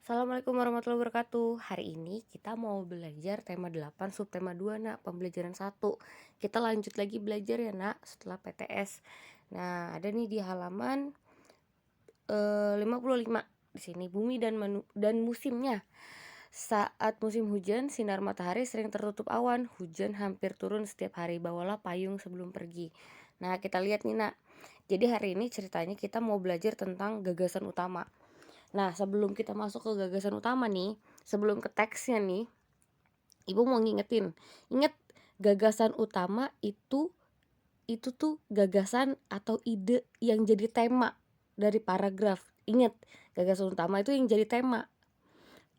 Assalamualaikum warahmatullahi wabarakatuh. Hari ini kita mau belajar tema 8 subtema 2 Nak, pembelajaran 1. Kita lanjut lagi belajar ya Nak, setelah PTS. Nah, ada nih di halaman 55 di sini bumi dan musimnya. Saat musim hujan, sinar matahari sering tertutup awan. Hujan hampir turun setiap hari. Bawalah payung sebelum pergi. Nah, kita lihat nih Nak. Jadi hari ini ceritanya kita mau belajar tentang gagasan utama. Nah, sebelum kita masuk ke gagasan utama nih, sebelum ke teksnya nih, Ibu mau ngingetin. Ingat, gagasan utama itu tuh gagasan atau ide yang jadi tema dari paragraf. Ingat, gagasan utama itu yang jadi tema.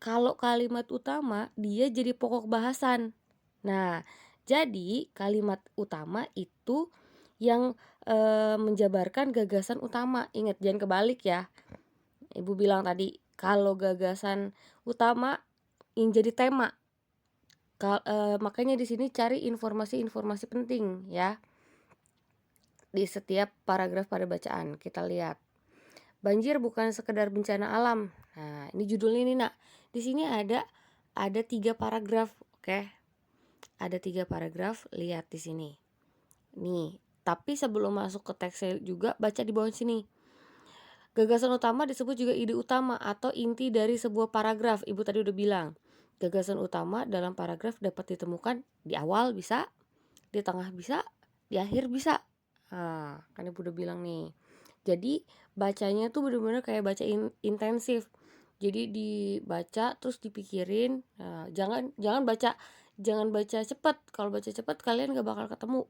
Kalau kalimat utama dia jadi pokok bahasan. Nah, jadi kalimat utama itu yang menjabarkan gagasan utama. Ingat, jangan kebalik ya. Ibu bilang tadi kalau gagasan utama yang jadi tema. Makanya di sini cari informasi-informasi penting ya di setiap paragraf pada bacaan. Kita lihat. Banjir bukan sekedar bencana alam. Nah, ini judulnya nih Nak. Di sini ada 3 paragraf, oke? Ada 3 paragraf, lihat di sini. Nih, tapi sebelum masuk ke teksnya juga baca di bawah sini. Gagasan utama disebut juga ide utama atau inti dari sebuah paragraf. Ibu tadi udah bilang, gagasan utama dalam paragraf dapat ditemukan di awal bisa, di tengah bisa, di akhir bisa. Nah, kan Ibu udah bilang nih. Jadi bacanya tuh bener-bener kayak baca intensif. Jadi dibaca terus dipikirin. Nah, jangan baca cepet. Kalau baca cepet kalian gak bakal ketemu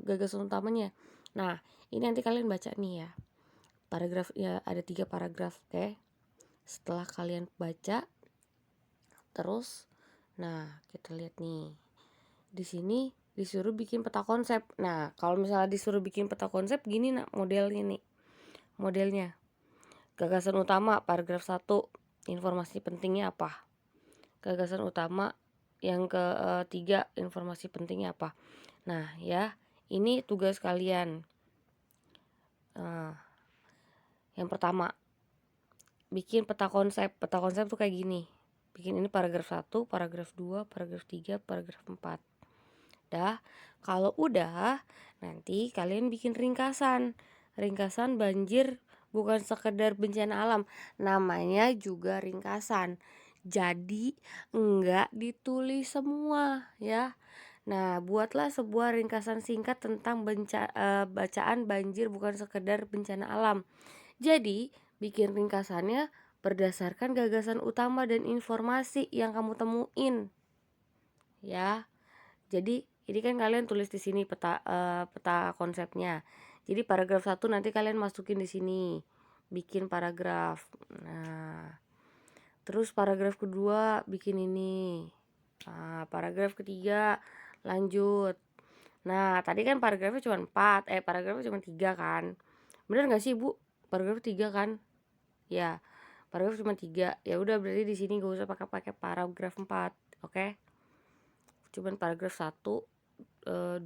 gagasan utamanya. Nah, ini nanti kalian baca nih ya. Paragraf ya, ada 3 paragraf, oke. Setelah kalian baca terus, nah kita lihat nih. Di sini disuruh bikin peta konsep. Nah, kalau misalnya disuruh bikin peta konsep gini Nak modelnya nih. Modelnya. Gagasan utama paragraf 1, informasi pentingnya apa? Gagasan utama yang ketiga, informasi pentingnya apa? Nah, ya, ini tugas kalian. Yang pertama, bikin peta konsep. Peta konsep tuh kayak gini. Bikin ini paragraf 1, paragraf 2, paragraf 3, paragraf 4. Dah, kalau udah, nanti kalian bikin ringkasan. Ringkasan banjir bukan sekedar bencana alam, namanya juga ringkasan. Jadi enggak ditulis semua ya. Nah, buatlah sebuah ringkasan singkat tentang bacaan banjir bukan sekedar bencana alam. Jadi, bikin ringkasannya berdasarkan gagasan utama dan informasi yang kamu temuin. Ya. Jadi, ini kan kalian tulis di sini peta konsepnya. Jadi paragraf 1 nanti kalian masukin di sini. Bikin paragraf. Nah, terus paragraf kedua bikin ini. Nah, paragraf ketiga lanjut. Nah, tadi kan paragrafnya cuma 4, paragrafnya cuma 3 kan. Bener gak sih, Bu? Paragraf 3 kan? Ya, paragraf cuma 3. Ya udah, berarti di sini gak usah pakai paragraf 4, oke? Cuman paragraf 1, 2, 3.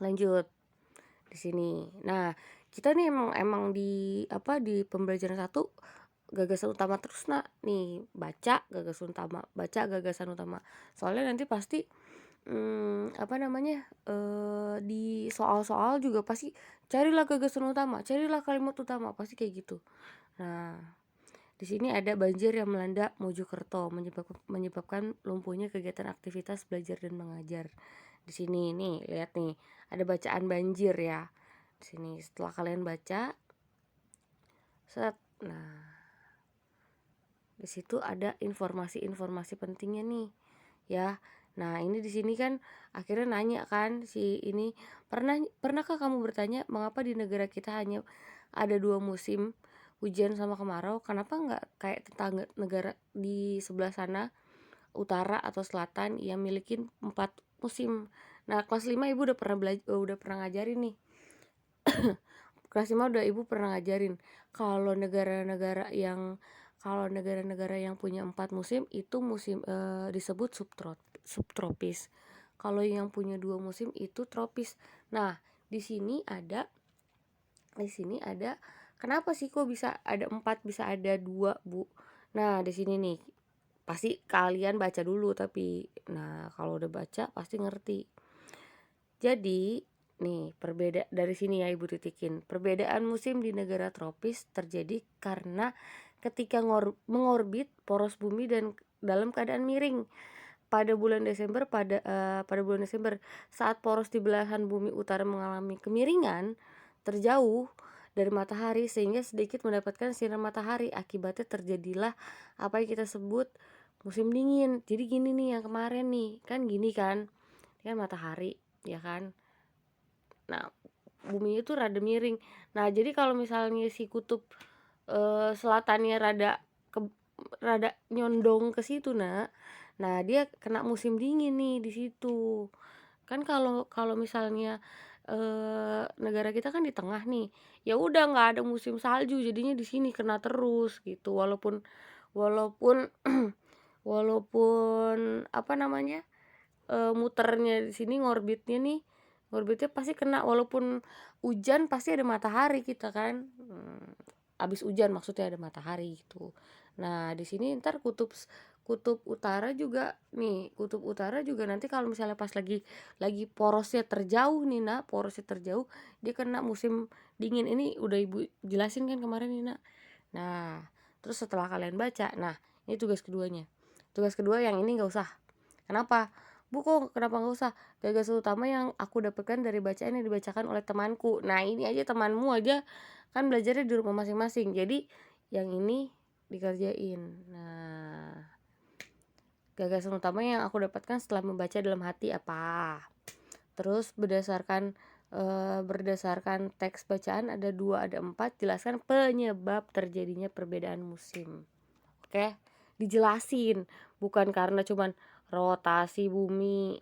Lanjut di sini. Nah, kita nih emang di pembelajaran 1 gagasan utama terus Nak. Nih, baca gagasan utama. Soalnya nanti pasti di soal-soal juga pasti carilah gagasan utama, carilah kalimat utama, pasti kayak gitu. Nah, di sini ada banjir yang melanda Mojokerto menyebabkan lumpuhnya kegiatan aktivitas belajar dan mengajar. Di sini nih, lihat nih, ada bacaan banjir ya. Di sini setelah kalian baca, nah, di situ ada informasi-informasi pentingnya nih, ya. Nah, ini di sini kan akhirnya nanya kan si ini, pernahkah kamu bertanya mengapa di negara kita hanya ada 2 musim, hujan sama kemarau? Kenapa nggak kayak tetangga negara di sebelah sana, utara atau selatan yang milikin 4 musim? Nah, kelas 5 Ibu udah pernah ngajarin nih. Kelas 5 Ibu pernah ngajarin kalau negara-negara yang punya 4 musim itu disebut subtropis. Kalau yang punya 2 musim itu tropis. Nah, di sini ada kenapa sih kok bisa ada 4, bisa ada 2 Bu? Nah, di sini nih, pasti kalian baca dulu tapi. Nah, kalau udah baca pasti ngerti. Jadi, nih dari sini ya Ibu titikin. Perbedaan musim di negara tropis terjadi karena ketika mengorbit poros bumi dan dalam keadaan miring. Pada bulan Desember saat poros di belahan bumi utara mengalami kemiringan terjauh dari matahari sehingga sedikit mendapatkan sinar matahari. Akibatnya terjadilah apa yang kita sebut musim dingin. Jadi gini nih yang kemarin nih, kan gini kan. Ini kan matahari, ya kan? Nah, bumi itu rada miring. Nah, jadi kalau misalnya si kutub selatannya rada nyondong ke situ, nah dia kena musim dingin nih di situ. Kan kalau kalau misalnya negara kita kan di tengah nih, ya udah nggak ada musim salju, jadinya di sini kena terus gitu. Walaupun walaupun walaupun apa namanya, muternya di sini, ngorbitnya pasti kena, walaupun hujan pasti ada matahari kita kan, habis hujan maksudnya ada matahari gitu. Nah, di sini ntar kutub utara juga nih, kutub utara juga nanti kalau misalnya pas lagi porosnya terjauh nih, porosnya terjauh, dia kena musim dingin. Ini udah Ibu jelasin kan kemarin nih, Nak. Nah, terus setelah kalian baca, nah ini tugas keduanya. Tugas kedua yang ini nggak usah. Kenapa? Bu, kok kenapa nggak usah? Gagasan utama yang aku dapatkan dari bacaan yang dibacakan oleh temanku. Nah, ini aja temanmu aja kan belajarnya di rumah masing-masing. Jadi yang ini dikerjain. Nah, gagasan utama yang aku dapatkan setelah membaca dalam hati apa? Terus berdasarkan teks bacaan ada 2, ada 4, jelaskan penyebab terjadinya perbedaan musim. Oke, dijelasin, bukan karena cuman rotasi bumi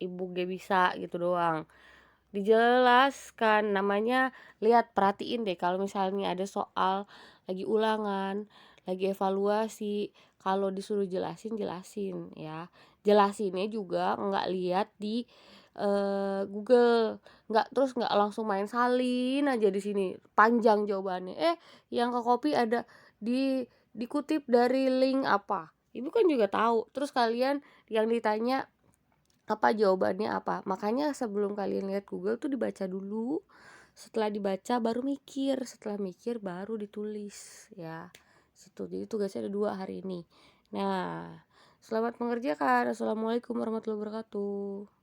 Ibu gak bisa gitu doang. Dijelaskan, namanya lihat, perhatiin deh kalau misalnya ada soal lagi ulangan, lagi evaluasi, kalau disuruh jelasin ya. Jelasinnya juga nggak lihat di Google, nggak langsung main salin aja di sini panjang jawabannya. Yang ke copy ada dikutip dari link apa. Ibu kan juga tahu. Terus kalian yang ditanya apa jawabannya apa. Makanya sebelum kalian lihat Google tuh dibaca dulu. Setelah dibaca baru mikir, setelah mikir baru ditulis ya. Situ. Jadi tugasnya ada 2 hari ini. Nah, selamat mengerjakan. Assalamualaikum warahmatullahi wabarakatuh.